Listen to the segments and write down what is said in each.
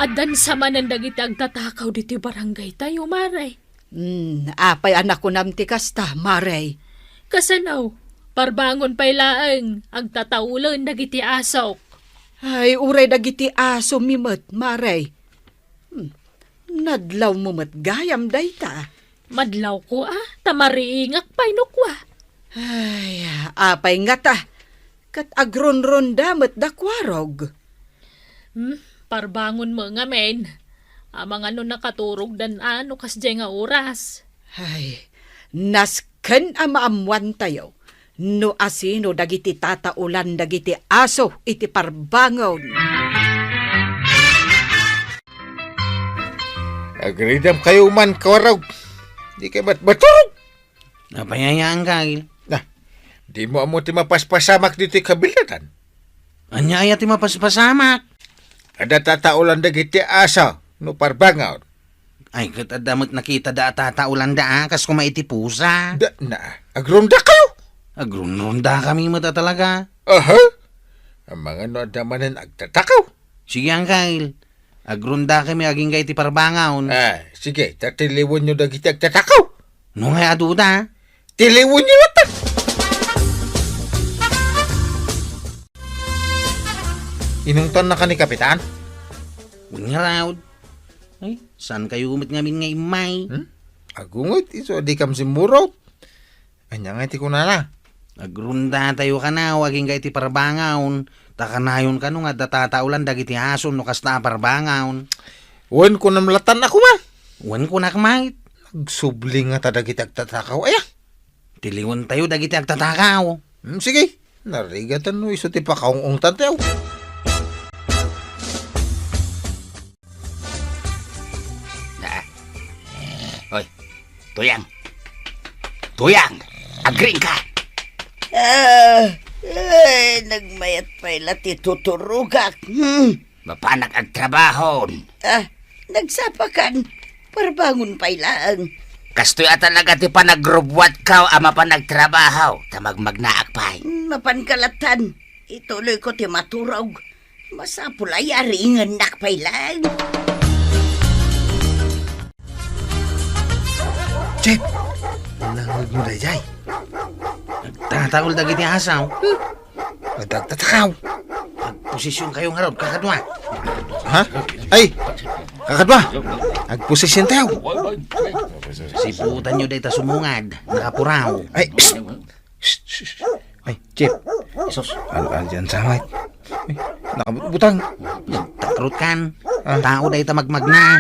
Adan sa manan dagiti agtatakaw diti barangay tayo, Maray. Apay anak ko namti kasta, Maray. Kasanaw, parbangon pa'y laeng, agtataulan dagiti asok. Ay, uray dagiti aso mimot, Maray. Nadlaw mo mat gayam dayta. Madlaw ko tamariingak pa'y nukwa. Ay, apay nga ta. Kat agron-ron damat dakwarog. Parbangon mo nga men. Amang ano nakaturog dan ano kasjay nga oras. Ay, nasken amaamuan tayo. No asino dagiti tataulan dagiti aso iti parbangon. Agridam kayo man kawarog. Di kayo batbatog. Napayayaan ka, Agil. Di mo amo ti mapaspasamak dito kabilatan. Anya ti mapaspasamak. Ada tataulan dagiti asa no parbangaw. Ay, katadamot nakita da tataulan da, kas kumaiti pusa. Da na, agronda kayo. Agrunronda kami mata talaga. Aha. Ang mga no adamanan agtatakaw. Sige ang Agil. Agrunda kami aging kay ti parbangaon. Sige, tatiliwan nyo dagiti agtatakaw. No nga aduda. Tiliwan nyo latan. Inungtan na ka ni Kapitan? Nga raw. Ay, saan kayo umit ngamin nga imay? Agungot, iso di kam simurot. Anya nga iti ko na. Agrunda tayo ka na, waging kay ti parbangaon. Takanayon ka no nga datataulan dagiti ason no kasta parbangaon. Wan ko namlatan ako ma. Wan ko nakmait. Nagsubling nga ta dagiti agtatakaw. Aya. Tiliwan tayo dagiti agtatakaw. Sige, narigatan no iso ti pakaungong tantaw. Hoy, Tuyang. Tuyang, agring ka. Nagmayat pa'y lati tuturugak. Mapanak ang trabahon. Nagsapakan. Parbangon pa'y laang. Kastoy at talaga ti panagrubwat ka ama pa nagtrabaho. Tamagmagnaak pa'y. Mapankalatan. Ituloy ko ti maturog. Masapulay aringan nak pa'y lang. Chep, nangag mo na jay. Nagtataol dagiti asaw. Nagtatakaw. Posisyon kayo nga ron, kakadwa. Ha? Ay, kakadwa. Agposisyon tayo. Siputan nyo dahita sumungad. Nakapuraw. Ay, shh. Ay, Chep. Isos. Aljan samay. Ay, nakabutang. Takrut kan. Tao dahita magmagna.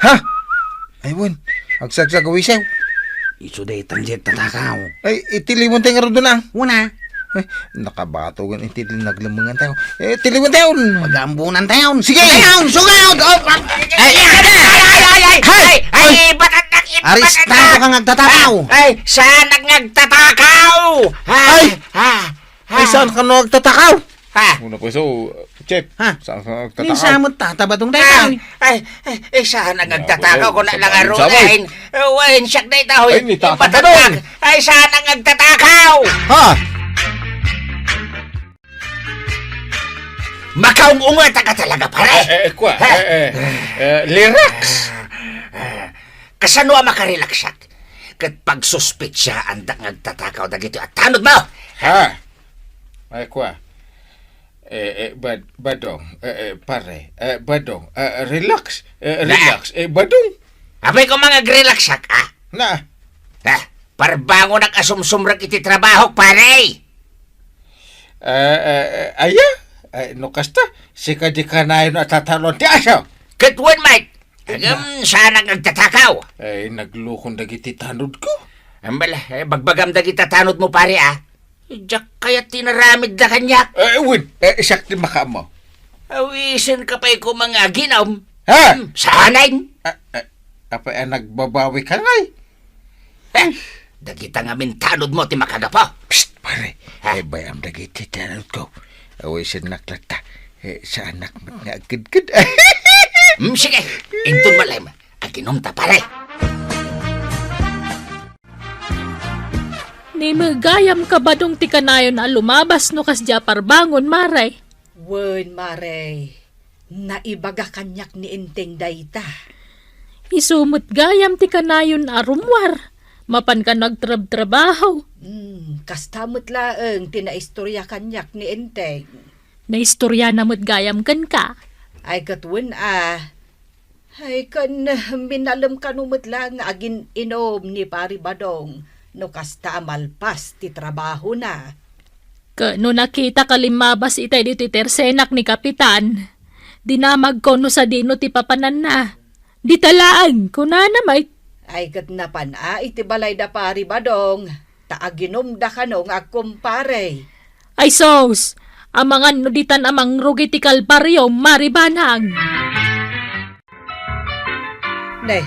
Ha? Ay, wan. Agsagsag awisaw. Iso dahita jet tatakaw. Ay, itilimon tayo nga ron doon. Una. Ay, nakabatogan itilin naglamangan tayo. Tilimon tayo. Magambunan tayon. Sige! Tayon! Sugaw! Ay, batat nag Aristado kang nagtatakaw. Ay, saan nagtatakaw? Ay, saan ka nagtatakaw? Ha? Una ko so, Chep. Ha? Saan ka nagtatakaw? Minsan mo tatabatong tayo. Ay, saan nagtatakaw ko na lang Sabay. arunahin? Wen, siyak na itaw. Ay, ni Tata Batat Badong. nag- Ay, saan nagtatakaw? Ha? Makaungungat ka talaga, pare. Kwa. Lyrics. Kasano ang makarelax siya? Kat pagsuspit siya, andak nagtatakaw na gito at tanod mo! Ha? Ay, kwa. Badong. Pare. Badong. Relax. Relax. Badong. Abay ko mga relax siya, Na. Parbango nag-asumsumrak iti trabaho, pare! Aya? No kasta. Sika di ka na yun at tatalon ti aso. Katwan, mate! Saan ang nagtatakaw? Ay, naglukong dagiti tanod ko. Ambala, bagbagam dagiti tanod mo, pare, Diyak kaya tinaramid na kanya. Win. Sakti maka mo. Awisin ka pa'y ko mga ginom. Ha? Sanay! Apa nagbabawi ka ngay? Dagita nga mintanod mo, ti makagapo. Psst, pare. Bayam dagiti tanod ko. Awisin naklata. Sa anak mo nga agad-gad. Sige, intun malay mo. Aginom ta, pare. Ni magayam ka ba dong tikanayon na lumabas no kasya parbangon, Maray? Wen, Maray. Naibaga kanyak ni Inteng dayta. Isumot gayam ti kanayon arumwar. Mapan ka nagtrabaho. Kastamot laeng tinaistorya kanyak ni Inteng. Naistorya na mo't gayam kan ka. Ay katwen Ay kan minalam kanumot lang agin inom ni Pari Badong. No kasta malpas ti trabaho na. No nakita kalimabas itay dito tersenak ni Kapitan. Dinamag ko no sa dino ti papanan na. Di talaan ko na may. Ay kat napan iti balay da Pari Badong. Taaginom da kanong agkumpare. Ay sos, amangan no ditan amang rugi ti kalbaryo maribanang. Ne,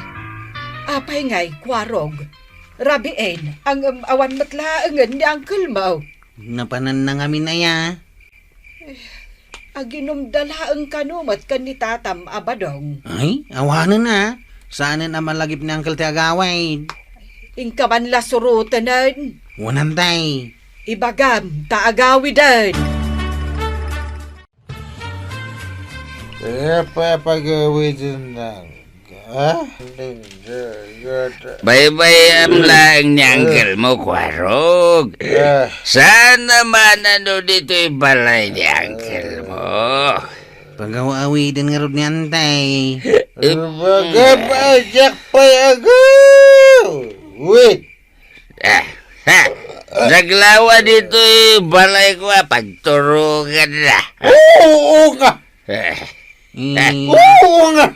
apay ngay kwarog. Rabiin, ang awan matlaangan ni Uncle Mau. Napanan na ngamin na ya. Aginom dalaang kanumat kan ni Tatam Abadong. Ay, awanan na. Saan na malagip ni Uncle Tiagaway? Ingkaman la surutanan. Wanantay. Ibagam, taagawidan. Pagawin na. Baybayam lang ni Uncle mo, Kwarog. Saan naman ano dito balay ni Uncle mo? Pagawawi din nga rin ni Antay. Bagabajak pa'y agaw. Wait. Naglawa dito balay ko, pagturugan na. Oo nga. Oo nga.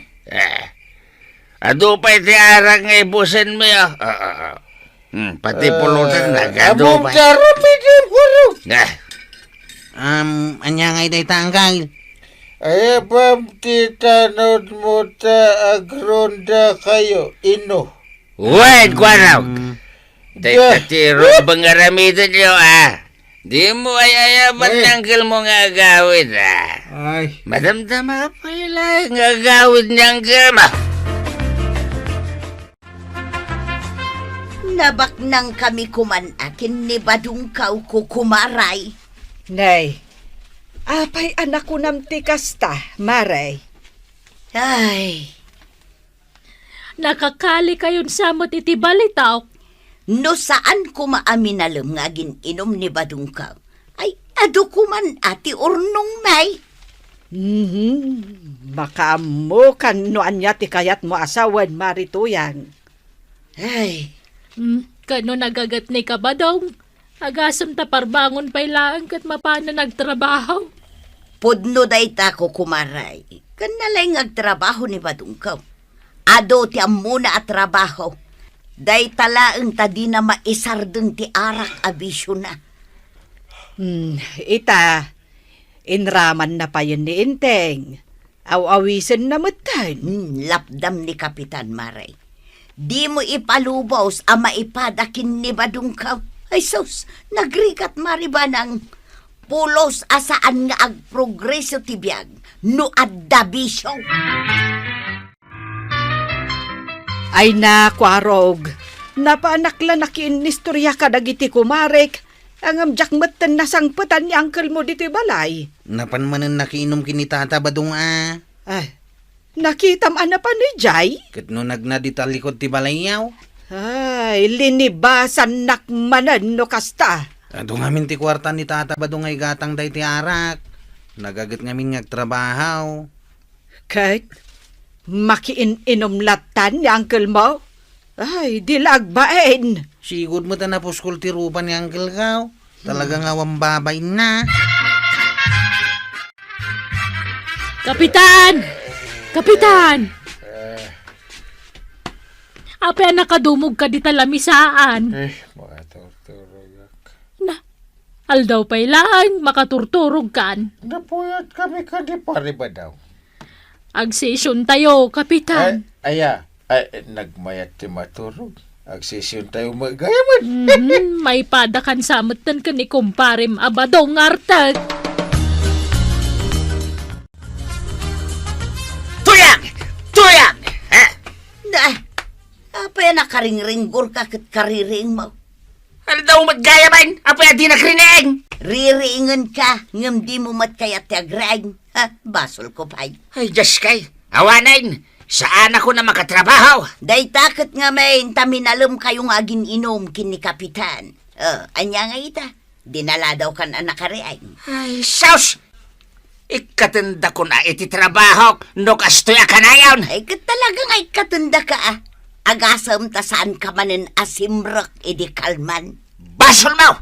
Ado pa iti arang nga ibusin mo yun. Pati pulutan nagado Among pa. karapit yung kurog. Anya ngay day tangkal. Ay, bam, titanod mo ta agronda kayo, ino. Wait, Kwarog. Tatiro bang aramitan nyo, Di mo ayayaban ng Uncle mo nga agawin, Ay. Madamdama pa lang nga agawin ng Uncle mo. Nabak nang kami kumanakin ni Badungkaw kukumaray. Nay, apay anak ko namti kasta, Maray. Ay, Nakakali kayon samot iti balitaw. no saan ko maaminalam nga inom ni Badungkaw? Ay, ado kuman ati urnong may. Baka mo kan no anya ti kayat mo asawan marituyan. Ay, Kano nagagat ni Kabadong. Agasam ta parbangon pa'y laang kat mapana nagtrabaho. pudno day ta ko kumaray. Kanalay ngagtrabaho ni Badungkaw. Ado ti amuna at trabaho. Day talaang tadi na maisardeng ti arak abisyo na. Ita, inraman na pa yun ni Inteng. Aw-awisan na matan. Lapdam ni Kapitan Maray. Di mo ipalubaws ang maipadakin ni Badungkaw. Ay sus, nagrikat maribanang pulos asaan nga agprogreso ti biyag no adda bisyo. Ay na, kwarog. Napaanakla na kinistorya ka dagiti kumarek. Ang amjak matan na sangputan ni Uncle mo dito balay. Napanmanan nakiinom kinitata Badong Ay, nakitam ana pa ni Jay? Kat no nagnaditalikod ti balayaw. Ay, linibasan nakmanan no kasta. Ado ngamin ti kwarta ni Tata Badong ay gatang day ti arak. Nagagat ngamin ngagtrabahaw. Kahit makiin-inom latan ni Uncle mo? Ay, dilagbain. Sigod mo ta na puskol ti rupa ni Uncle Kaw. Talagang awang babay na. Kapitan! Kapitan! Apay nakadumog ka di talamisaan. Mga turturog. Na, aldaw pa'y laang makaturturog kan. Napuyat kami ka di pari ba daw? Agsesyon tayo, Kapitan. Nagmayat ti maturog. Agsisyon tayo magayaman. May padakan samutan ka ni kumparim abadong artag. Tuyang! Tuyang! Apay nakaringringgor ka kat kariring mo. Ano daw matgayaman? Apa di nakrining? Ririingan ka, ngam di mo mat kaya ti agrain. Ha, basol ko pa'y. Ay, Diyos kay. Awanin. Saan ako na makatrabaho? Day takot nga main, taminalom kayong agin inom kini kapitan. Anya nga ita, dinala daw kan anak kareay. Ay, sus! Ikatanda ko na iti trabaho. No kastoy akanayon. Ay, talagang ay katunda ka ah. Agasam ta saan ka manin asimrak idi kalman. Basol mo!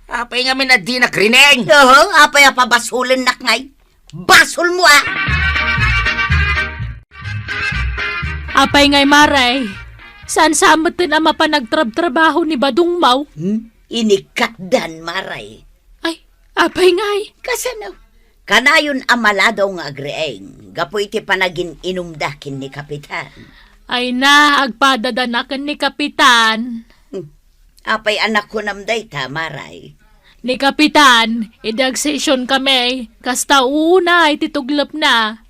Apay nga na di nakrining. Oo, apay pa basulin nak ngay. Basol mo ah! Apay ngay maray. Saan samatin ang mapanagtrab-trabaho ni Badong Mau? Inikatdan maray. Ay, apay ngay. Kasano? Kanayon amaladaw nga agreeng. Gapo iti panagin inumdakin ni kapitan. Ay na, agpadadanakan ni Kapitan. Apay anak ko namday ta, maray. Ni Kapitan, idag session kami. Kasta una, itituglap na.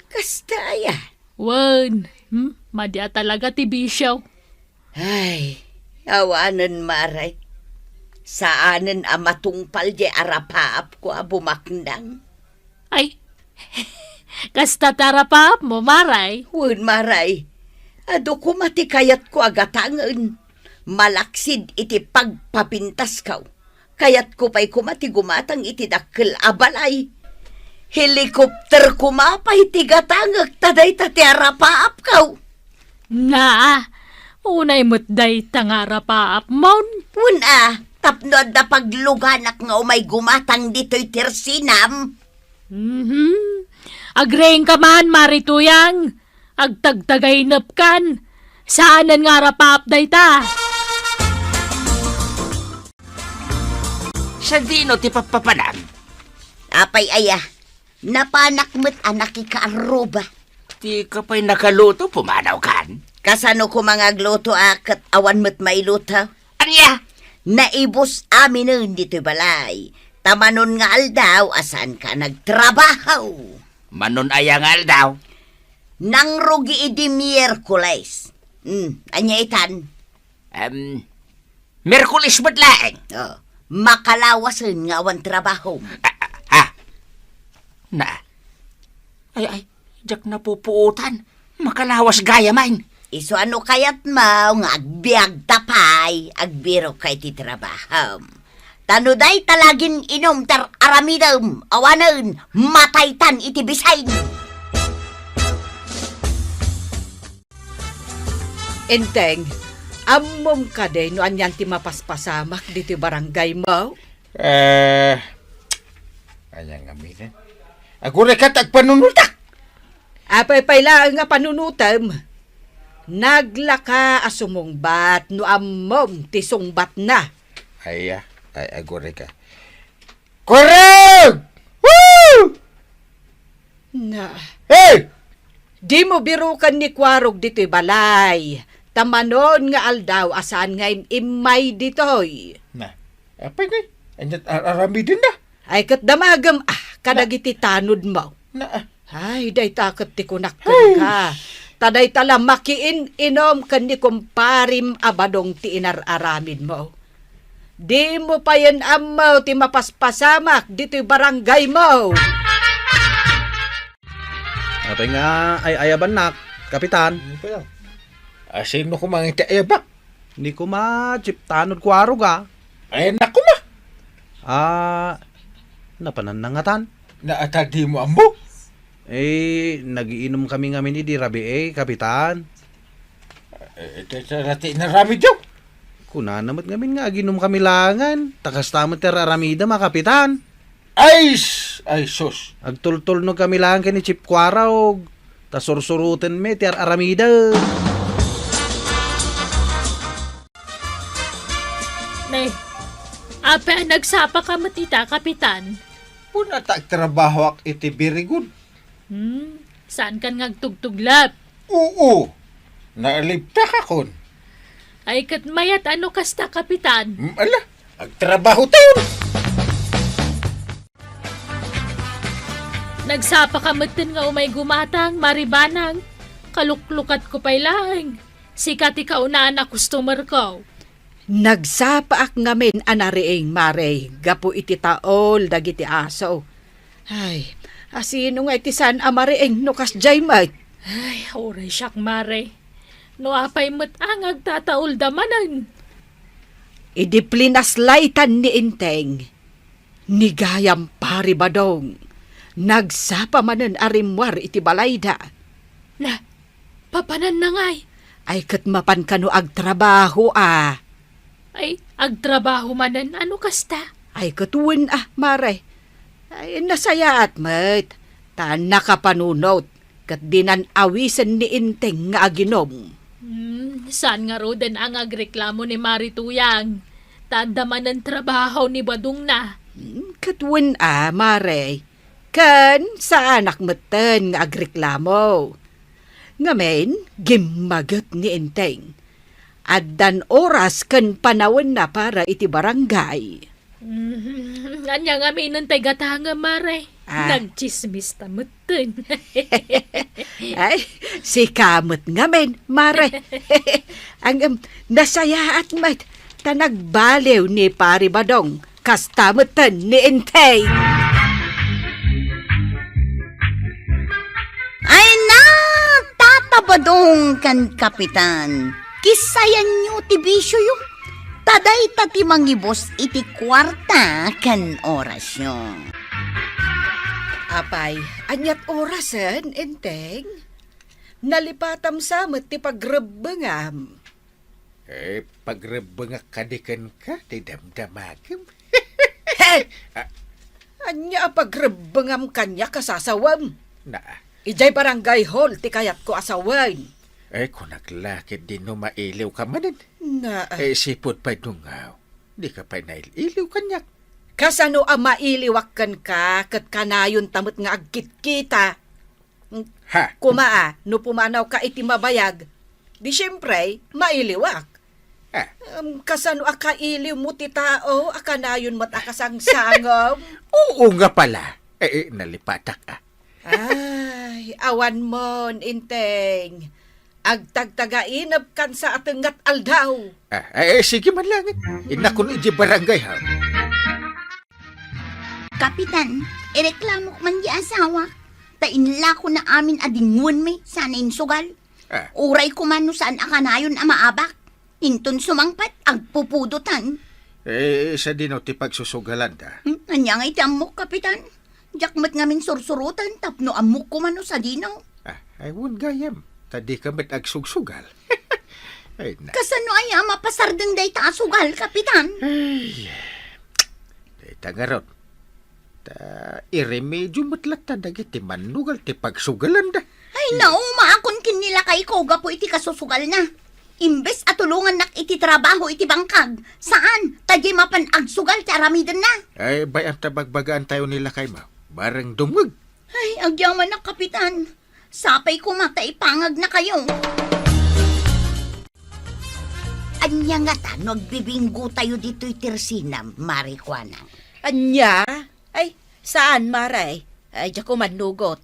Kastaya. Wan, madya talaga ti Bisyaw. Ay, awanan maray. Saanan amatungpal di arapaap ko bumakndang. Ay, kasta tarapap mo, maray. Wan maray. Ado ko mati kayat ko agatangan. Malaksid iti pagpapintas kaw. Kayat ko pa'y kumati gumatang iti dakkel abalay. Helikopter kumapay ti gatangag taday tati arapaap kaw. Na, unay mo't day tangarapaap maun. Una, tapnod na pagluganak nga umay gumatang dito'y tirsinam. Agreng ka man, marituyang. Agtagtagay napkan. Saanan nga rapaap day ta? Sa dino ti papapanam. Apay aya, napanak mo't anak ikaaruba. Ti ka pa'y nakaluto, pumanaw kan. Kasano ko mga gluto akat awan mo't mailuto? Anya? Naibos amin nun dito'y balay. Tamanon nga aldaw, asan ka nagtrabaho? Manon ayangal daw. Nang rugi idi Miyerkules. Anya itan? Merkulis ba't laeng? Makalawasan nga awan trabaho. Na. Ay, jak na pupuutan. Makalawas gaya main. Iso ano kayat mo nga agbiag tapay, agbiro kay ti trabaho. Tanuday talagin inom tar aramidam, awanan, mataytan iti bisay. Enteng, amom ka din no anyan ti mapaspasamak dito barangay mo. Ayan nga mitin. Ako rekat ag panunutak. Apay lang nga panunutam. Naglaka asumungbat no amom ti sungbat na. Ay ako reka. Korog! Woo! Na, Hey! di mo birukan ni Kwarog dito'y balay. Tamanon nga aldaw asaan nga imay dito'y. Na, apay nga. Anyat arami din na. Ay kat damagam kadagiti tanod mo. Na, Ay, day takot ti kunakkan ka. Taday tala makiin inom kan ni kumparim abadong ti inararamin mo. Di mo pa yan amaw ti mapaspasamak dito'y barangay mo. Apay nga ay ayaban nak, kapitan. sino ko mga itiayabak? Hindi ko ma-chiptanod ko arog ah. Ay, naku ma. Napananangatan. Naatadi mo ambo. Nagiinom kami ngamin ni Rabi kapitan. Rati na rami daw. Kuna namat ngamin nga, ginom kami langan. Takas tamat aramida mga kapitan. Ay sus. Agtultulnog kami lang kay ni Chip Kwaraw. Tasursurutin me, ti aramida. Nay, apa nagsapa ka matita, Kapitan? Puna tak trabaho ak iti very good. Saan kan ngagtugtuglap? Oo. Naalipta ka kon. Ay kat mayat ano kasta, Kapitan? Ala, agtrabaho tayo. Nagsapa ka matin nga umay gumatang, maribanang. Kaluklukat ko pa'y lang. Sikat ikaw na anak customer ko. Nagsapaak ngamin anariing mare, gapo iti taol dagiti aso. Ay, Asino nga iti saan amariing no kas jay mat. Ay, oray siyak, Mare. No apay matangag tataul damanan. Idiplinas laitan ni Inteng. Nigayam pari badong. Nagsapa manen arimwar iti balayda. Na, papanan na ngay. Ay kat mapan kano agtrabaho Ay, agtrabaho manan, ano kasta? Ay katuwin mare. Ay nasayaat mat. Tan nakapanunot. Kat dinan awisan ni Inteng nga aginom. Saan nga ro din ang agreklamo ni Marituyang? Tadaman ng trabaho ni Badong na. Katuwin mare. Kan sa anak matan nga agreklamo. Ngamen, gimagat ni Inteng. Addan oras kan panawin na para iti barangay. Anya nga may nantay gatanga, Mare. Nagchismis tamutin. Ay, si kamot ngamen, mare. Ang nasayaat mat, tanagbalew ni Pari Badong, kastamutan ni Inteng. Ay na, tatabadong kan kapitan. Kisayan nyo ti bisyo yung taday tati mangibos iti kwarta kan orasyon. Apay, anyat orasan, Inteng. Nalipatam samet ti pagrebengam. Pagrebengak kadikan ka, di damdamagim. Hey! Anya pagrebengam kanya kasasawam. Na, Ijay barangay hall ti kayat ko asawan. kung naglakit din no mailiw ka manin. Na, Sipot pa'y dungaw. Di ka pa'y nailiw kanyak. kasano mailiwakan ka kat kanayon tamot nga agkit-kita. Ha? Kumaa, no pumanaw ka iti mabayag, di siyempre, mailiwak. Ha? Kasano akailiw mo ti tao, akanayon mat akasangsangom. Oo nga pala. Nalipatak Ay, awan mon, Inteng. Agtagtagainap kan sa atengat aldaw. Sige man lang. Inakon iji barangay ha. Kapitan, ireklamo ko man di asawa. Tainla ko na amin adingun me, sana insugal. Uray ko man no saan akanayon maabak. Inton sumangpat, agpupudutan. Isa din o ti pagsusugalan da. Anya nga iti amok, kapitan. Jakmat ngamin sursurutan, tapno amok ko man no sa dinaw. Ay, wun gayam. Tadi kamit agsugsugal. Ay, na. Kasano ay mapasardeng day taasugal, kapitan? Ay, tangarot. Iremedyo matlat ta dagiti manugal ti pagsugalan da. Ay maakon kin nila kay Koga po iti kasusugal na. Imbes at tulungan nak iti trabaho iti bangkag. Saan? Tadi mapan agsugal ti aramidan na. Ay, bayam tabagbagaan tayo nila kay ma. Barang dumag. Ay, agyaman na, kapitan. Sapay ko mata ipangag na kayo. Anya nga ta, nagbibinggo tayo dito itirsinam, Marijuana. Anya? Ay, saan, Maray? Ay, diya ko manugot.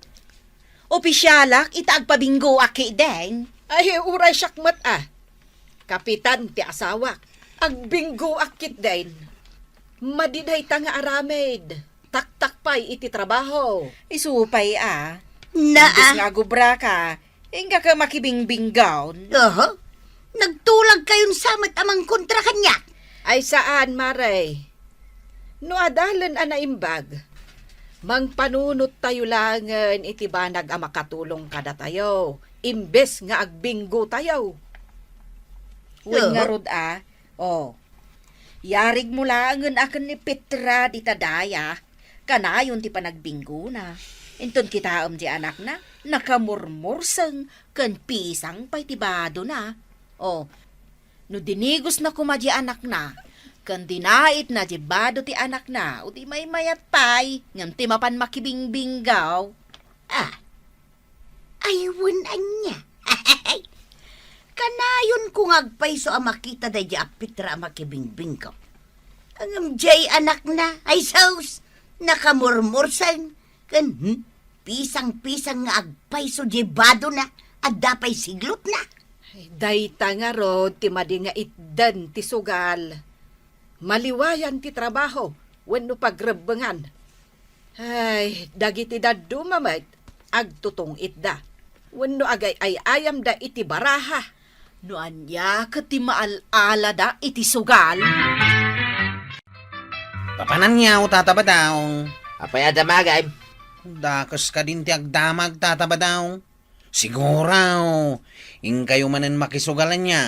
Opisyalak, itaagpabinggo aki den. Ay, uray syakmat Kapitan ti asawak. Agbinggo akit den. Madiday ta nga aramid. Tak-tak pa'y iti trabaho. Isupay Imbis nga gubra ka, inga ka makibingbinggaw. Nagtulag kayon samat amang kontra kanya. Ay saan, Maray? No adalan anaimbag. Mangpanunot tayo langan iti banag a makatulong kada tayo. Imbes nga agbinggo tayo. Wen nga rod yarig mo langan akan ni Petra di tadaya. Kanayon ti panagbinggo na. Inton kita di anak na, nakamurmursang kan pisang pa'y tibado na. No dinigos na kumadya anak na, kan dinait na jibado ti anak na, o di may mayat pa'y, ngam ti mapan makibingbinggaw. Aywan anya. Kanayon kung agpay so makita da di apitra makibingbing ko. Ang jay anak na, ay saus, nakamurmursan, kan pisang-pisang nga agpay so jibado na, at dapay siglot na. Dayta nga rod, ti madi nga itdan ti sugal. Maliwayan ti trabaho, wenno pagrebengan. Ay, dagiti da dumamay, agtutong itda. Wenno agay ay ayam da iti baraha. No anya kati maalala da iti sugal. Papanan niya o tataba daw. Apay adamagay. Dakas ka din ti agdamag tataba daw. Siguro, ing kayo manen makisugalan niya.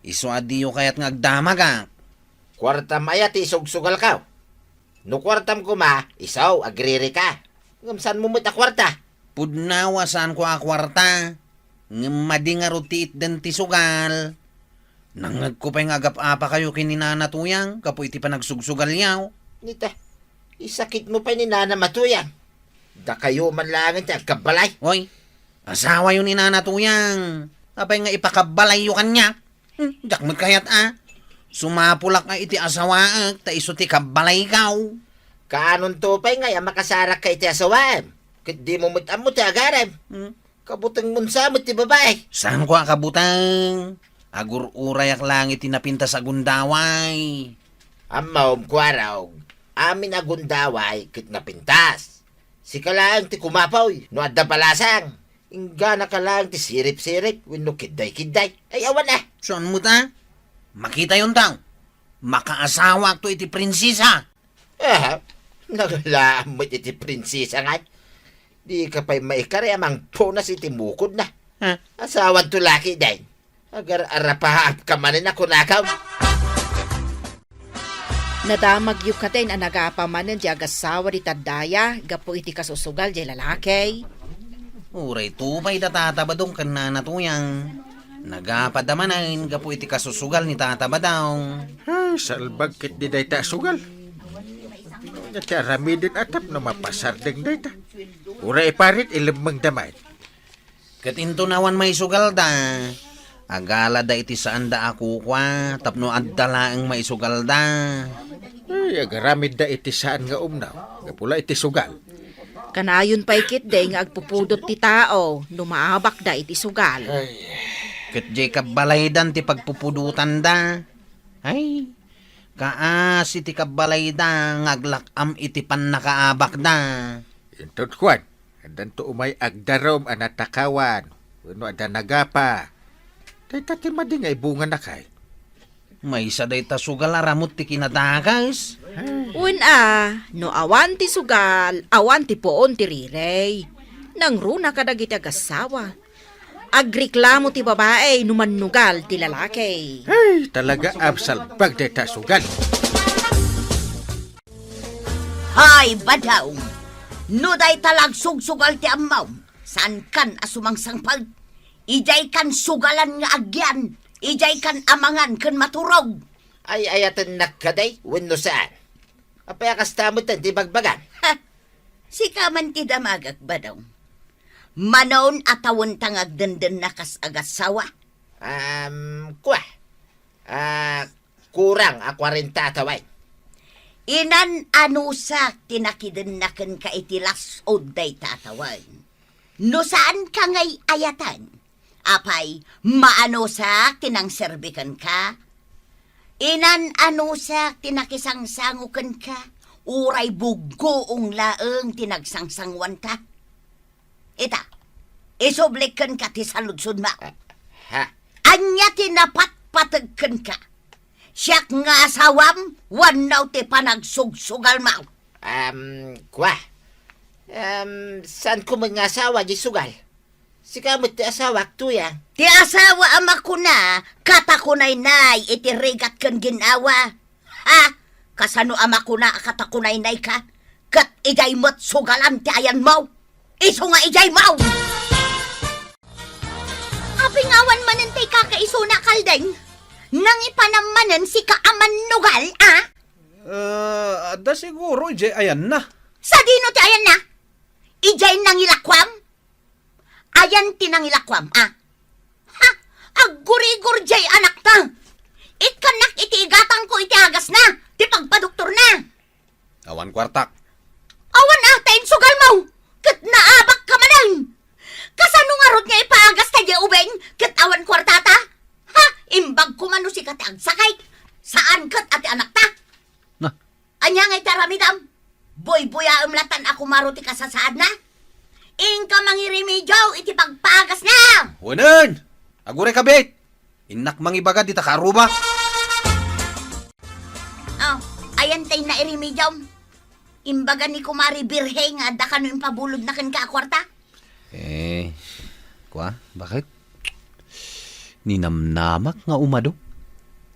Iso adiyo kayat nga agdamag ah. Kwartam ayat isugsugal ka. No kwartam ko ma, isaw, agriri ka. Ngamsan mo mo't kwarta? Pudnawa saan ko akwarta. Ngmadi nga ruti itden ti sugal. Nangag ko pa yung agap-apa kayo kininanatuyang. Kapo iti pa nagsugsugal yaw. Nita, isakit mo pa ni Nana Matuyang. Da kayo man lang iti agkabalay. Hoy, asawa yun ninanatuyang. Apay nga ipakabalay yo kanya. Jakmut kayat ah. Sumapulak nga iti asawaak, ta iso ti kabalay kaw. Kaanon to pa'y nga, makasarak ka iti asawaan. Kit di mo mutamot ti agaram. Kabutang munsa mo ti babae. Saan ko akabutang? Agur-urayak lang iti napinta sa gundaway. Amaw, kwaraw. Amin agundaway, kit napintas. Si kalang ti kumapaw, no adda palasang. Ingga na kalang ti sirip-sirip, wino kiday-kiday. Ay, awan na. Saan mo ta? Makita yun tao. Makaasawa to iti prinsesa. Nagalaamot iti prinsesa nga. Di ka pa'y maikari amang punas iti mukod na. Asawan to laki day. Agar arapahap ka manin ako nakaw. Nadamag yu katen ang nagapamanan di agasawa di tadaya, gapo iti kasusugal di lalaki. Uray tupay datatabadong kan nanatuyang. Nagapadamanan gapo iti kasusugal ni tatabadaw. Ay, salbag kit di day ta sugal. Natyarami din atap na mapasardeng day ta. Uray parit ilimang damay. Katinto nawan may sugal da. Agala da iti saan da ako kwa, tapno addala ang may sugal da. Ay, agaramid da iti saan nga umnaw. Gapula iti sugal. Kanayon pa ikit day nga agpupudot ti tao, numaabak da iti sugal. Kat Jacob balaydan ti pagpupudutan da. Ay, kaas iti kabalayda ngaglakam iti pan nakaabak da. Intot kwan, andan to umay agdarom anatakawan. Uno ada nagapa. Day tati mading ay bunga na kay. May isa day tasugal aramot ti kinadakas. No awan ti sugal, awan ti poon ti rirey. Nang runa kadagiti agasawa. Agreklamo ti babae, numanugal ti lalaki. Ay, talaga absal pag day ta sugal. Hay, badaw! No day talag sugsugal ti amaw. Saan kan asumang sangpal? Ijay kan sugalan nga agyan. Ijay kan amangan kan maturog. Ay, ayatan nakaday, wino saan. Apay akastamot di bagbagan. Ha! Si kaman ti damagak badaw. Manon atawon tangag denden nakas agasawa. Kuha. Kurang 40 ataway. Inan anusak tinakiden naken ka itilas o day tatawan. No saan ka ngay ayatan? Apay, maanusak tinang serbikan ka? Inan anusak tinakisangsangukan ka? Uray bugoong laeng tinagsangsanguan ka? Ita, isoblikan ka ti saludsod ma. Ha? Anya tinapatpatagkan ka? Siyak nga asawam, wanaw ti panagsugsugal mau. Kuha. Saan ko mga asawa di sugal? Si kamot ti asawa tuya. Ti asawa ama ko na, katakunay-nay, itirigat kan ginawa. Ha? Kasano ama ko na katakunay-nay ka? Kat ijay mo't sugalan ti ayan mo. Iso nga ijay mo! Apingawan manan ti kakaiso na kaldeng. Nang ipanamanan si kaaman nugal, ah? Ada siguro, Jay, ayan na. Sa dino ti ayan na? Ijay nang ilakwam? Ayan tinangilakwam, ah? Ha? Aggurigur jay anak ta! Itkanak iti igatang ko iti agas na! Ti pagpadoktor na! Awan kwartak. Awan atain sugal mo! Kat naabak ka manan! Kasano nga rod nga ipaagas tayo ubeng? Kat awan kwartata? Ha? Imbag ko man no si kati agsakay! Saan kat ati anak ta? Na? Anya nga iti aramidam? Boy-boya umlatan ako kumaro ti kasasaan na. Ingka mangirimidyo iti pagpagas na. Wanan! Agure kabit! Inak mangibaga di takaruba. Oh, ayan tay na irimidyo. Imbaga ni kumari birhe nga da kano yung pabulod na kan kakwarta. Bakit? Ninamnamak nga umado.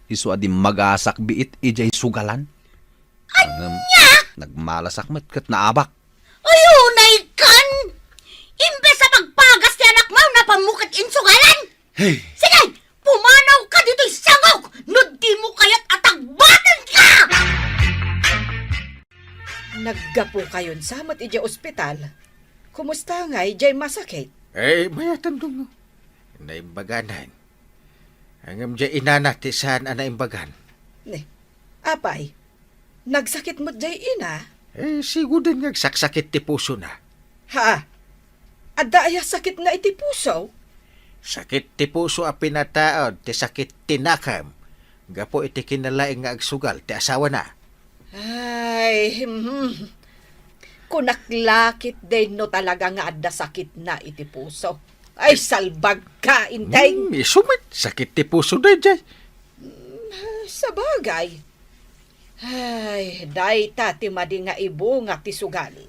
Isu adi magasak biit ijay sugalan. Anya! Nagmalasak mat kat naabak. Ayunay kan! Imbes sa pagpagas ti anak mo na pamukit insugalan! Hey! Sige! Pumanaw ka dito'y sangok! No di mo kaya't atagbatan ka! Naggapo kayon samot iti ospital. Kumusta nga ijay masakit? Mayatan dong. Naimbaganan. Hanggang dyan inanati saan anaimbagan. Ne, apay, nagsakit mo jay ina? Siguro din saksakit ti puso na. Ha? Adda aya sakit na iti puso? Sakit ti puso a pinataod, ti sakit tinakam. Gapo iti kinalaing nga agsugal, ti asawa na. Ay, kunaklakit din no talaga nga adda sakit na iti puso. Ay, salbag ka, intay. Sumit, sakit ti puso na dyan. Sa bagay. Ay, dayta ti madi nga ibo nga ti sugali.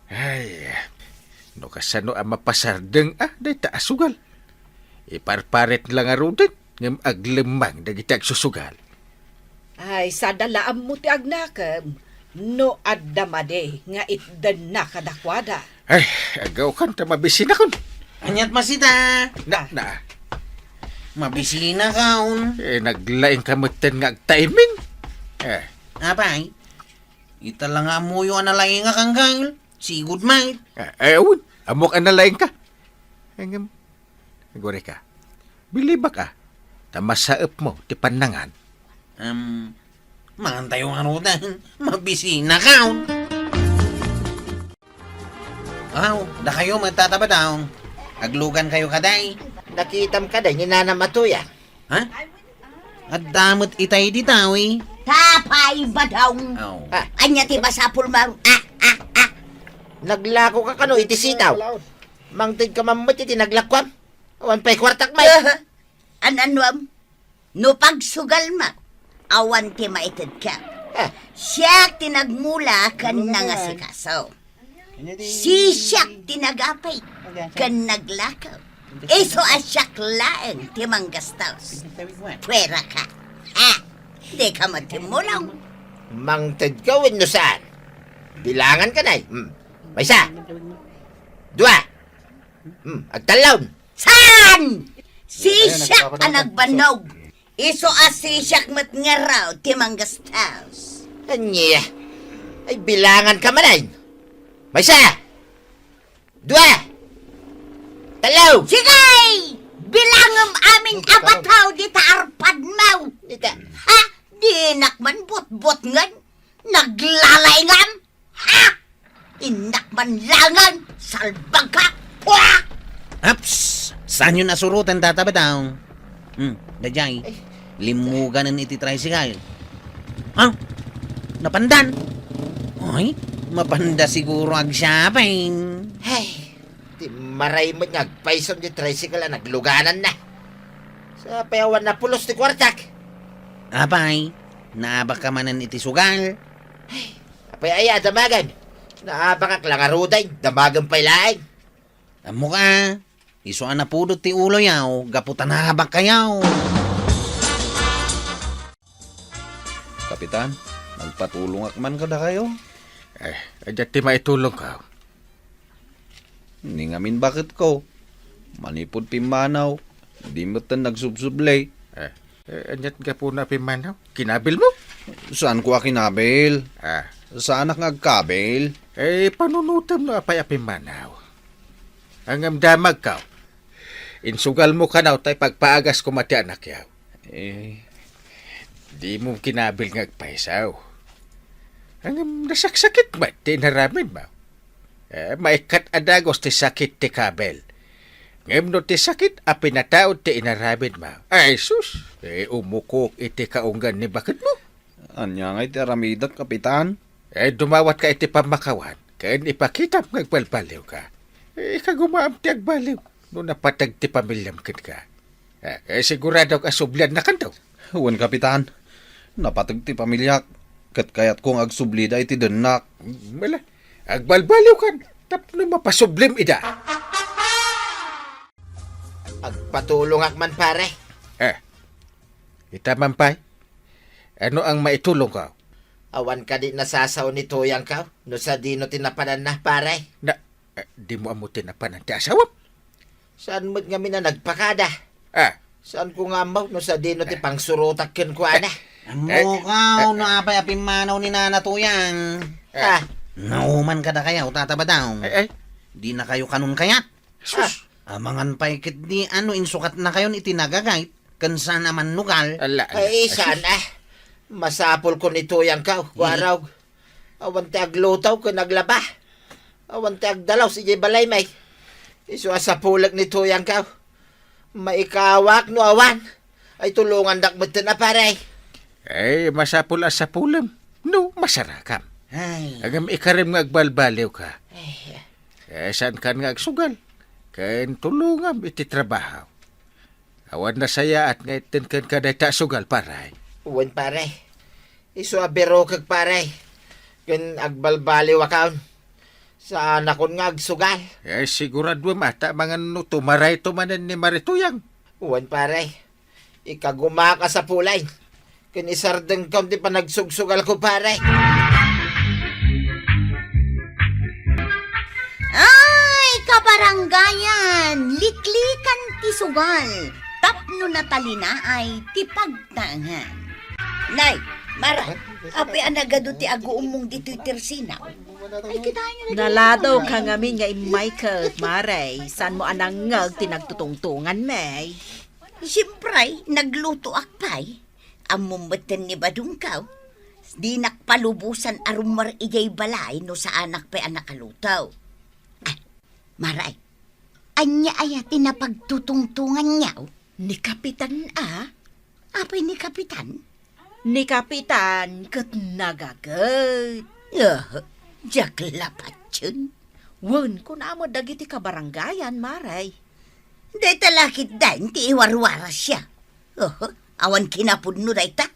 Ay, no kasano ang mapasardeng day ta asugal. Iparparet lang arudan, ngam aglemang dagiti agsusugal. Ay, sa dalaam mo ti agnakam, no adda madi nga itdan na kadakwada. Ay, agaw kan ta mabisin akon. Anyat masita. Na, Mabisina kaon. naglaing kamutan nga agtiming. Apay? Ita lang nga mo yung analay nga kang kail. Sigud mate. Awon, amok analaing ka. Ngam, gore ka. Biliba ka. Tamasaep mo, ti panangan. Mangantay yung arudan. Mabisina kaon. Da kayo magtataba daw. Aglugan kayo kaday. Nakitam ka day ni Nana Matuya. Ha? At damot itay di tao eh. Tapay ba daw? Oh. Anya ti basapul maru. Naglako ka kano iti sitaw. Mangtid ka mamut iti naglakwam. Awan pa'y kwartak may. Ananwam? No pagsugal ma. Awan ti maitid ka. Siya tinagmula kan nga si Kaso. Si siyak tinagapay kan naglakaw. Iso asyak laeng ti manggastaws. Pwera ka. Di ka matimulong. Mangtid ka win no saan. Bilangan ka na May isa. Dua. Agtalaw. Saan? Si siyak ang nagbanog. Iso si siyak mat nga raw ti manggastaws. Anya. Ay bilangan ka manay. May isa. Dua. Talaw. Sigay! Bilangam aming abataw di taarpad mau. Dita. Ha? Di nakman bot-bot ngan. Naglalaingam. Ha? Inakman langan. Salbag ka. Pwa! Aps! Saan yun nasurutan tataba daw? Dajay. Limuganan iti tricycle. Napandan. Ay, mapanda siguro agsapin. Ay. Di maray mo nagpaison di tricycle na nagluganan na. Sa payawan na pulos ti kwartak. Apay, naabak ka manan iti sugal. Apay aya damagan. Naabakak lang aruday. Damagan pa'y laing. Amo ka, iso na pudot ti ulo yaw, gaputan naabak kayaw. Kapitan, magpatulong akman ka da kayo. Adya ti maitulong ka. Ningamin bakit ko. Manipod pimanaw. Di mo tan nagsubsublay. Anyat ka po na pimanaw. Kinabil mo? Saan ko akinabil? Ah, Saan ak ngagkabil? panunutam no apay apimanaw. Ang amdamag ka. Insugal mo ka na tay pagpaagas ko mati anak yaw. Di mo kinabil ngagpaisaw. Ang nasaksakit ba? Tinaramin ba? Maikat adagos ti sakit ti kabel. Ngem no ti sakit a pinataod ti inarabid ma. Ay sus, umukok iti kaunggan ni bakit mo? Anya nga iti aramidat, kapitan. Dumawat ka iti pamakawan, kain ipakita mo ngagbalbaliw ka. Ikagumaam ti agbaliw, no napatag ti pamilyam ka. Sigurado ka sublian na kandaw. Huwan, Kapitan. Napatag ti pamilyak. Kat kayat kong agsublida iti denak. Wala, agbalbaliw ka, tapno mapasublim ida. Agpatulong man pare. Ita mampay, ano ang maitulong ka? Awan ka di nasasaw ni Tuyang ka, no sa di no tinapanan na pare. Di mo amutin na pa ng ti asawa? Saan mo't nga mina nagpakada? Saan ko nga mo, no sa di no ti pangsurutak kin ko ana? Mukaw, no apay apimanaw ni nanatuyang. Nauman ka na kaya, tataba daw. Di na kayo kanun kayat. Amangan pa ikit di insukat na kayo ni tinagagayt. Kansa naman nugal. Ay, sana. Masapol ko ni Tuyang ka, waraw. Awan ti aglutaw ko naglaba. Awan ti agdalaw si Jay Balay may. Iso sa pulag ni Tuyang ka. Maikawak no awan. Ay tulungan dakmat na pare. Masapul sa pulam. No, masarakam. Agam ikarim nga agbalbaliw ka. Saan ka nga agsugal? Kain tulungam iti trabaho. Awan na saya at ngayon kan kaday ta sugal paray. Uwan pare. Iso abero kag pare. Kan agbalbaliw akaon. Sa nakon nga agsugal. Sigurado mata mga tumaray tumanan ni Marituyang. Uwan pare. Ikaguma ka sa pulay. Kan isardeng kam di pa nagsugsugal ko pare. Ay, kabaranggayan! Liklikan ti sugal. Tapno na talina ay tipagtangan. Nay, Mara, api anagado ti aguumong dito'y tersinaw. Ay, kitahin nyo na. Naladaw ka ngamin nga Michael, Maray. San mo anangag tinagtutungtungan, May? Siyempre, nagluto akpay. Amumatan ni Badungkaw. Di nakpalubusan arumar ijay balay no sa anak pa anak kalutaw. Maray, anya aya tinapagtutungtungan niyaw? Ni Kapitan Apay ni Kapitan? Ni Kapitan kat nagagat. Jak lapat yun. Wen, kung amo dagiti kabaranggayan, Maray. Day talakit dan ti iwarwaras siya. Awan kinapudno day ta.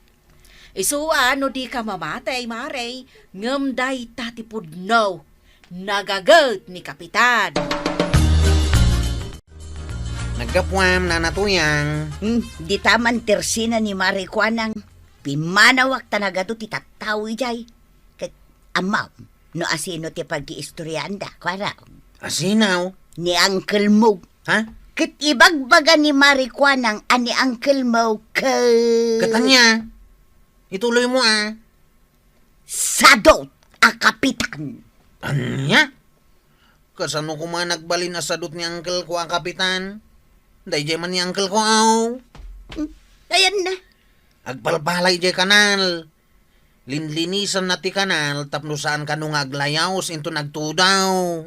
Isu ano di ka mamatay, Maray. Ngam day tatipudno. Nagagat ni Kapitan. Nagkapuam nanatuyang. Di taman tersina ni Marikwanang pimanawak tanagado ti tattawi jay. Ket amaw, no asino ti pag-iistoryanda, kwaraw. Asinaw? Ni Uncle Mo. Ha? Ket ibagbaga ni Marikwanang ani Uncle Mo Katanya. Ituloy mo sadot a kapitan. Anya? Kasano ko man nagbalin na sadot ni uncle ko ang kapitan? Dahil man ni uncle ko Ayan na. Agbalbalay jay kanal. Linlinisan na ti kanal tapno saan ka nung aglayaws into nagtudaw.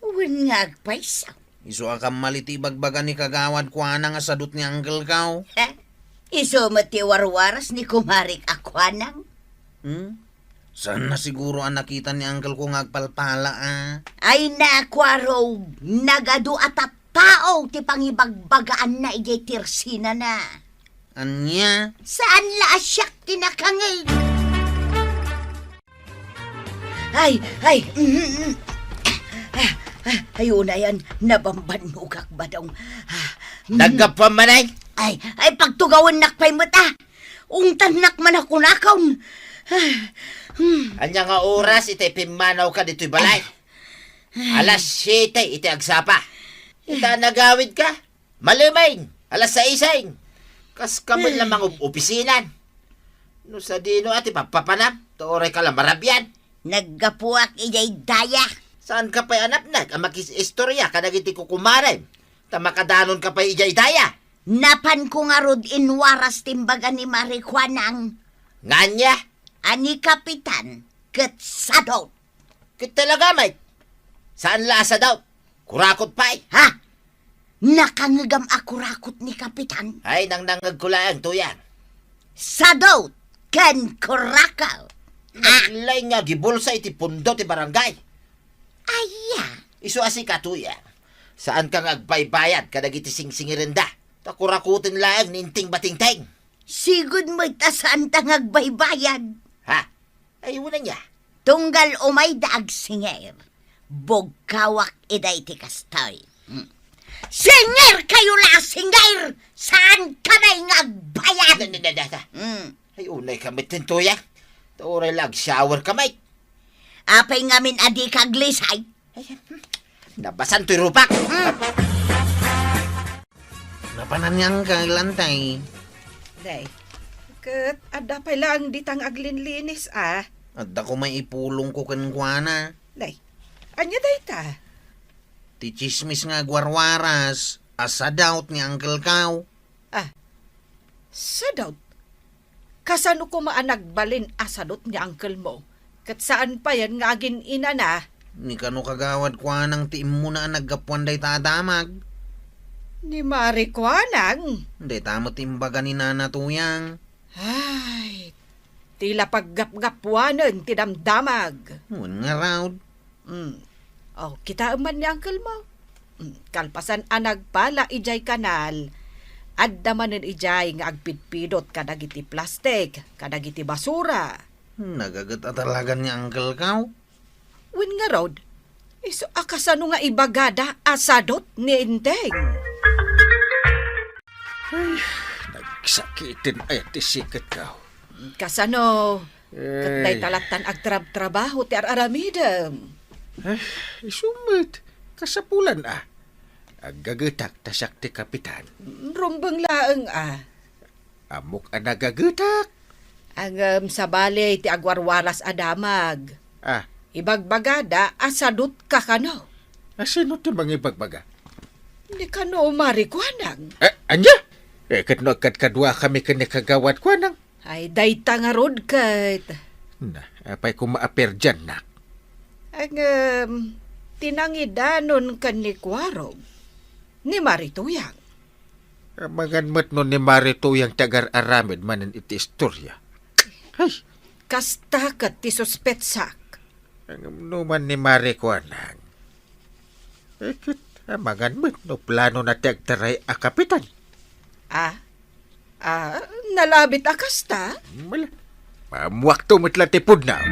Wen nga agpaysaw. Iso akam maliti bagbaga ni kagawad ko nga sadot ni uncle ko. Iso mati warwaras ni kumarik akwanang. Saan na siguro ang nakita ni uncle ko ngagpalpala Ay nakwaraw, nagado at tao ti pangibagbagaan na ijay tirsina na. Anya? Saan la asyak tinakangay? Ay! Ayun na yan, nabambanugak ba daw? Nagkapamanay? Ay, pagtugawan nakpay mata. Ungtanak man ako nakaon. Anya nga oras iti pimanaw ka dito'y balay. Alas 7 iti agsapa. Ita nagawid ka. Malumain. Alas 6. Kas kamon lamang opisinan. No sa dino ati papapanam. Tuoray ka lang marabyan. Naggapuak ijay daya. Saan ka pa'y anapnag? Ang makis-istorya ka nagiti kukumaren. Tamakadanon ka pa'y ijay daya. Napan ko nga rod inwaras timbaga ni Marikwanang. Nganya? Ani kapitan, ketsadot. Kit talaga, mate. Saan lasa daw? Kurakot pa'y. Ha? Nakangagam ako rakot ni kapitan. Ay, nang nangag ko lang, Tuyang. Sadot, ken kurakaw. Naglay nga gibulsa iti pundo ti barangay. Aya, Isu asi katuya. Saan ka nga agbaybayad kadag iti singsingirinda? Takurakutin lang ninting batingteng. sigud mo'y tasaan tangag baybayan. Ha? Ay, una niya. Tunggal umay daag singer. Bogkawak iday ti kastoy. Singer kayo la singer! Saan ka na'y ngagbayan? Ay, unay kami tintuya. Tauray lag shower kamay. Apay ngamin adi kaglisay. Nabasan to'y rupak. Napananyang ka, lantay. Day, kat ada pa lang ditang aglinlinis At ako may ipulong ko kankwana. Day, anya day ta? Ti chismis nga gwarwaras. Asa daut ni Uncle Kaw. Sadot. Kasano ko maanagbalin asadot ni uncle mo? Kat saan pa yan nga agin ina na? Ni kano kagawad kwa nang tiim mo na naggapuan day tadamag. Ni Mari Kwanang. Hindi tamo timbaga ni Nana Tuyang. Ay, tila paggap-gapuanan tinamdamag. Nga raw. Oh, kita man ni uncle mo. Kalpasan anag pala ijay kanal. Adda manen ijay nga agpidpidot kadag iti plastik, kadag iti basura. Nagagat atalagan ni Uncle Kaw. Win nga rod, iso akasano nga ibagada asadot ni Inteng. Nagsakitin ay ti sikat ka. Kasano, katay talatan agtrab-trabaho ti araramidem. Ay, isumit. Kasapulan Agagatak tasak ti kapitan. Rumbang laeng Amok nagagutak. Ang sa balay ti agwarwaras adamag. Ibagbagada asadot ka kano. Sino ti mga ibagbaga? Ni kano marikwanang. Anya? Kat no kadwa kami kanikagawad ko nang. Ay dayta nga rod kat. Apay ko maaper dyan nak. Ang tinangidanon kan ni Kwarog. Ni Marituyang. Maganmat no ni Marito yung tagar aramid manan iti istorya. Ay, Kasta kat ti suspetsak. ang numan ni Mari ko anang. Ekit, maganmat no plano na tagtaray a kapitan. Nalabit akasta? Mala, mamuak to matlatipod na.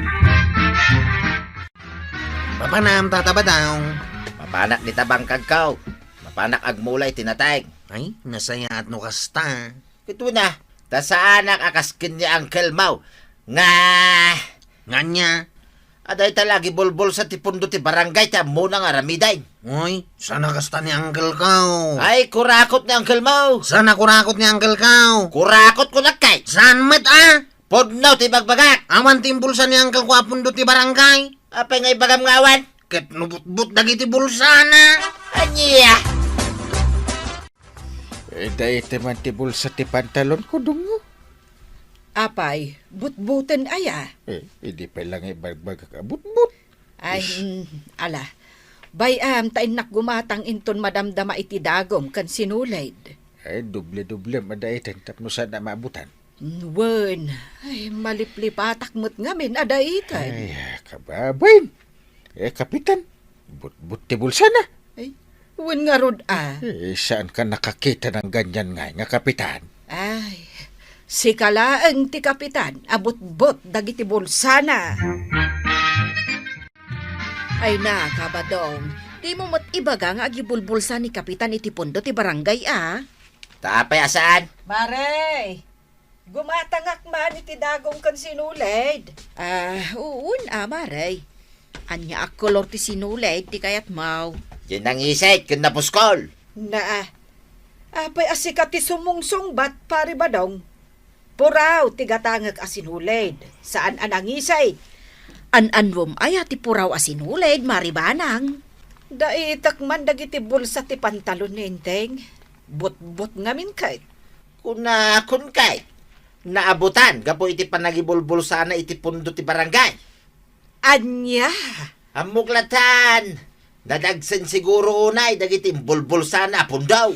Papanam tatabadaw. Mapanak ni tabang kagkaw. Mapanak agmulay tinatay. Ay, nasaya at no kasta. Ito na. Tasaanak akaskin ni Uncle Mau. Nga. Nganya. Aday talagi bulbul sa tipundo ti barangay ta muna nga ramiday. Uy, sana kasta ni Uncle Kaw. Ay, kurakot ni Uncle Mau. Sana kurakot ni Uncle Kaw. Kurakot ko nakay. San met Podnaw ti bagbagak. Awan timbulsa ni Uncle Kaw apundo ti barangay. Apay ngay bagam ngawan. Ket nubut-but dagiti bulsana. Anya. Dahil teman ti bulsa ti pantalon ko dungo. Apay, butbutan aya. Hindi pa lang ibagbag kabut-but. Ay, ala. Bayam, tain gumatang inton madamdama iti dagom kan sinulaid. Ay, duble-duble madaitan tapno sana maabutan. Wen, ay maliplipatak mo't ngamin adaitan. Ay, kababain. Kapitan, but ti bulsa na. Ay, wen nga rod Saan ka nakakita ng ganyan nga kapitan? Ay, si kalaeng ti kapitan, abot-bot dagiti bulsana. Ay na, kabadong, di mo mat ibaga nga agibulbulsa ni kapitan iti pondo ti barangay Tapay asaan? Maray, gumatangak man iti dagong kan sinulaid. Uun maray. Anya kolor ti sinulaid ti kayat mau. Yan ang isay, kun napuskol. Apay asikat ti sumungsong bat pari badong. Puraw ti gatangak asinulaid. Saan anangisay? An-anwom ay ti puraw asinulaid maribanang. Daitak man dagiti bulsa ti pantalon ni Inteng. Bot-bot ngamin kay. Kun kay. Naabutan, gapo iti panagibulbul sana iti pundo ti barangay. Anya? Amuklatan! Nadagsan siguro unay, dagiti bulbul sana pundaw.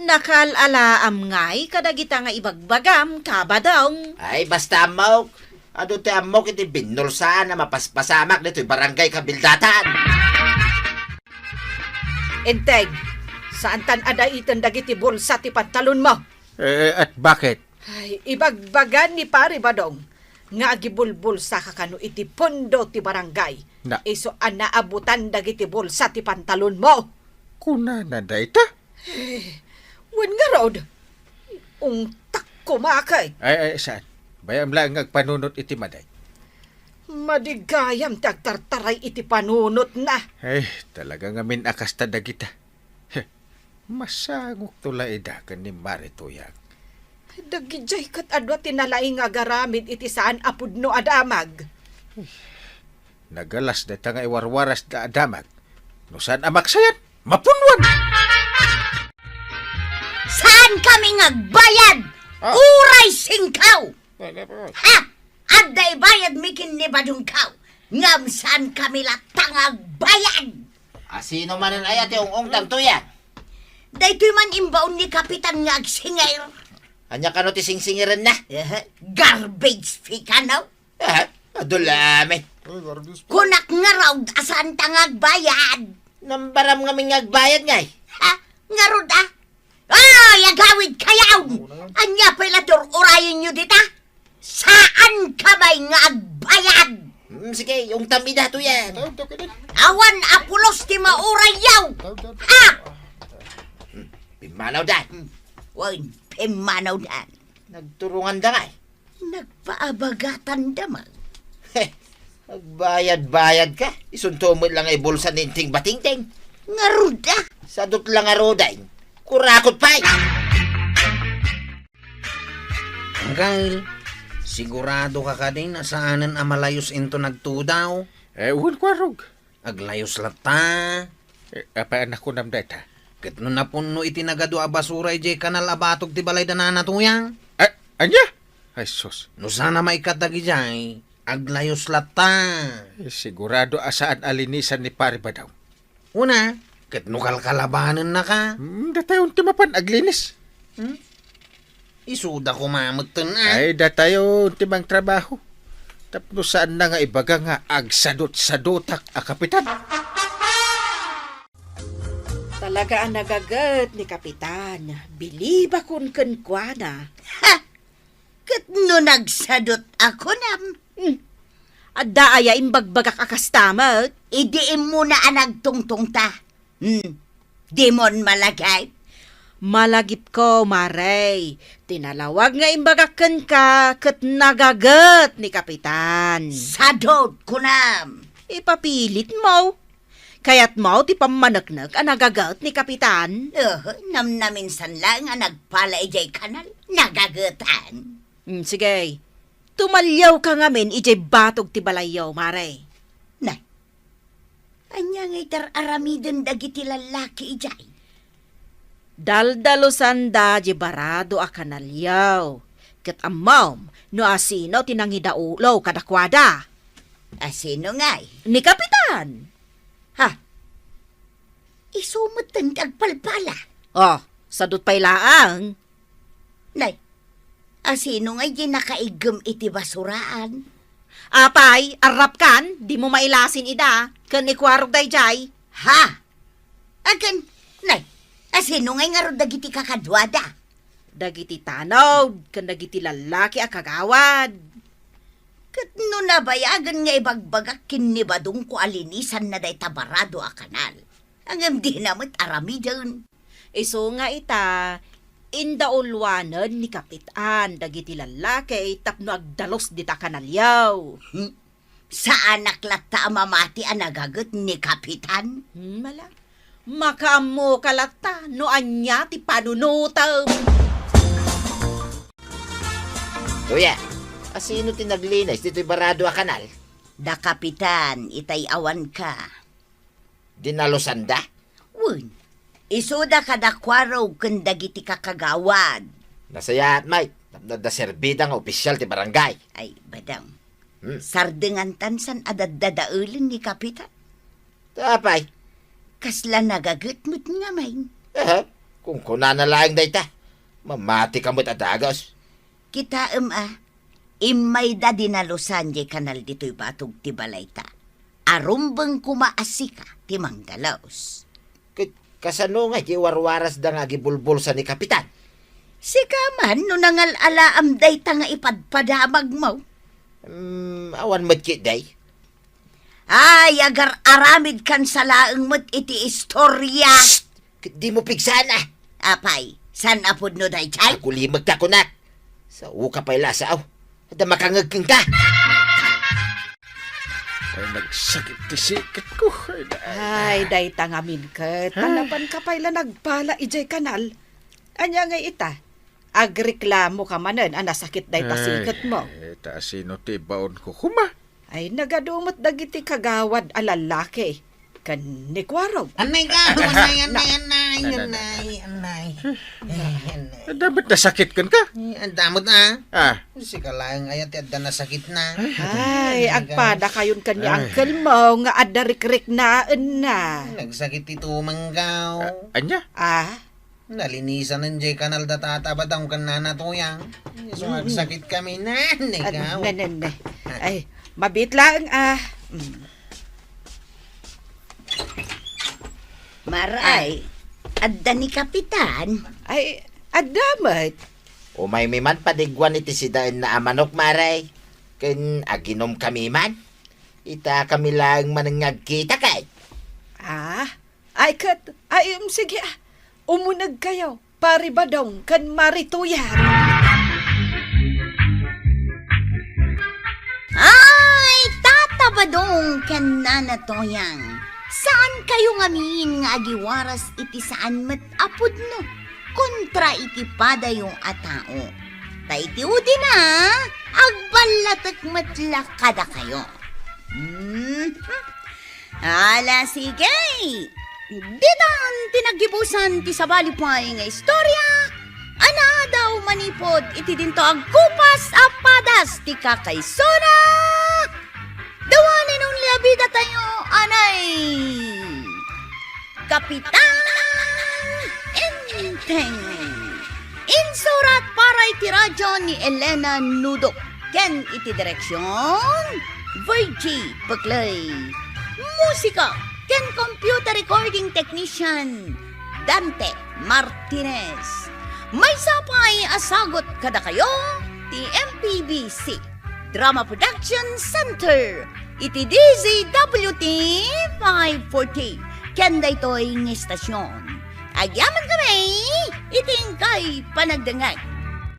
Nakalalaam ngay kadagita nga ibagbagam kabadong. Ay, basta amok. Ano ti amok iti binulsaan na mapaspasamak dito'y barangay kabildatan. Enteg, saan tan adaitan dagiti bulsa ti pantalon mo? At bakit? Ay, ibagbagan ni pare badong nga agibulbul sa kakano iti pondo ti barangay. Na. Iso anaabutan dagiti bulsa ti pantalon mo. Kuna na dayta? Wen nga rod, ungtak kumakay. Ay, saan? Bayam lang agpanunot iti maday. Madigayam tagtartaray iti panunot na. Ay, talaga nga minakasta dagita. Masagok tula idakan ni Marituyang. Dagijay kat adwa tinalay nga garamid iti saan apudno adamag. Nagalas data nga iwarwaras da adamag. No saan amaksayan? Mapunwan! Saan kami ngagbayad? Uray singkaw! Ha? Aday bayad mikin ni badungkaw. Ngam saan kami latangag bayad? Sino man ay ati ong tagtuya? Daytoy man imbaon ni Kapitan nga agsingay. Anya ka no ti singsingiran na? Garbage fee ka no? Adulami. Kunak nga raw asan tangag bayad. Nambaram nga mingagbayad ngay. Ha? Nga rod ah? Yagawid kayaw! Anya pala urayin nyo dita? Saan ka ba'y ngagbayad? Sige, yung tamida to yan. Awan apulos ti mauray yaw! Ha? Pimanaw dan. Wan, pimanaw dan. Nagturungan da ngay. Nagpaabagatan damang. Magbayad-bayad ka. Isunto mo lang ay bulsa ninting batingting. Nga ruda. Sadot lang aroday. Kurakot pa'y. Angkal, sigurado ka ka din na saanan amalayos into nagtudaw. Uwan kwarog. Aglayos lata. Apa anak ko nam data? Ket no napunno iti nagado a basura iti kanal abatog ti balay danana tuyang. Anya? Ay sus. No sana maikatagi jay, aglayos lata. Sigurado asaan alinisan ni pare ba daw? Una, ket no kalkalabanan na ka. Datayon timapan aglinis. Isuda ko mamagtan na. Ay, datayon timang trabaho. Tapno saan na nga ibaga nga agsadot-sadotak a kapitan. Talaga ang nagagat ni Kapitan. Biliba kun kenkwana. Ha? Kat no nagsadot ako nam. Adda aya imbagbagak akastamag. Idiin mo na anagtungtong ta. Dimon malagay. Malagip ko, Maray. Tinalawag nga imbagakan ka kat nagagat ni Kapitan. Sadot ko nam. Ipapilit mo. Kaya't mo ti pamanagnak ang nagagat ni Kapitan. Namnaminsan lang ang nagpala ijay kanal. Nagagatan. Sige. Tumalyaw ka ngamin ijay batog ti balayaw, Maray. Nay. Anya ngay aramiden dagiti lalaki ijay. Daldalosan da di barado a kanalyaw. Kat amam, no asino tinangidaulo kadakwada. Asino ngay? Ni Kapitan. Ha? Isumutan agpalpala. Oh, sadot pa'y laang. Nay, asino ngay di nakaigam iti basuraan? Apay, arap kan, di mo mailasin ida. Kan ikwarog dayjay. Ha? Agan, nay, asino ngay nga ro dagiti kakadwada? Dagiti tanaw, kan dagiti lalaki a kagawad. Kat no nabayagan nga ibagbagak kinibadong ko alinisan na day tabarado a kanal. Ang di namat aramidon. Iso nga ita, indaulwanan ni Kapitan, dagiti lalaki, tapno agdalos dita kanalyaw. Sa anak lata mamati ang nagagot ni Kapitan? Mala, makaamo kalata, no anya ti panunutam. Tuya, asino tinaglinis dito'y barado a kanal? Da Kapitan, itay awan ka. Dinalosan da? Wun, isuda ka da kwaraw kung dagiti kakagawad. Nasaya at may, da serbida nga opisyal ti barangay. Ay, badang. Sardengan tansan adadadaulin ni Kapitan. Tapay. Kasla nagagot mo't nga may. Kung kuna na lang dayta, mamati ka mo't adagos. Kita imay da dinalusan di kanal dito'y batog ti balayta. Arumbang kumaasika ti manggalaos. Kasano nga, warwaras da nga gibulbul sa ni Kapitan. Sika man no nangal-alaam dayta nga ipadpadamag mo. Awan mo't kit day. Ay, agar aramid kan sa laeng mo't iti istorya. Di mo pigsana. Apay, san apod no day chay? Ako limag ka kunak. Sa uka pa'y lasaaw. Ada makangagking ka. Ay, nagsakit ti sikit ko. Ay, day tangamin kat. Panapan ka pa'y nagpala ijay kanal. Anya nga ita. Agreklamo ka manen, sakit day pasikat mo. Sino ti baon ko kuma? Ay, nagadumot dagiti kagawad alalaki. Kan ni Kwarog. Anay ka, anay. Dapat nasakit kan ka? Ang damot na. Ah, Si kalayang ayat at na sakit na. Ay, agpada kayon kan ni uncle mo nga adarik-rik na. Nagsakit ito manggaw. anya? Nalinisan ng J kanal da tatabad ang kanana tuyang. Sumagsakit kami na. Nagaw. Ay, mabit lang Maray, adda ni Kapitan. Ay, adamat. Umay mi man padigwan iti sidain na amanok maray. Ken aginom kami man. Ita kami lang manangagkita kay. Ay kat, sige umunag kayo. Paribadong kan marituyan. Ay, tatabadong ken nanatoyang. Saan kayo ngamin nga agiwaras iti saan met apod no? Kontra iti pada yung atao. Ta iti udi na, agbalatak matlakada kayo. Ala, sige. Ditan tinagibusan ti sabali pa'y nga istorya. Ana daw manipod iti dinto agkupas apadas ti kakaysona. Dawanin nung labida tayo, anay. Kapitan Enteng. Insurat para iti radyo ni Elena Nudok. Ken iti direksyon, Virgie Paclay. Musika, ken computer recording technician, Dante Martinez. May sapay asagot kada kayo, ti MPBC. Drama Production Center. Iti DZWT 540. Kanda ito'y ng estasyon. Agyaman kami, iting kay panagdangag.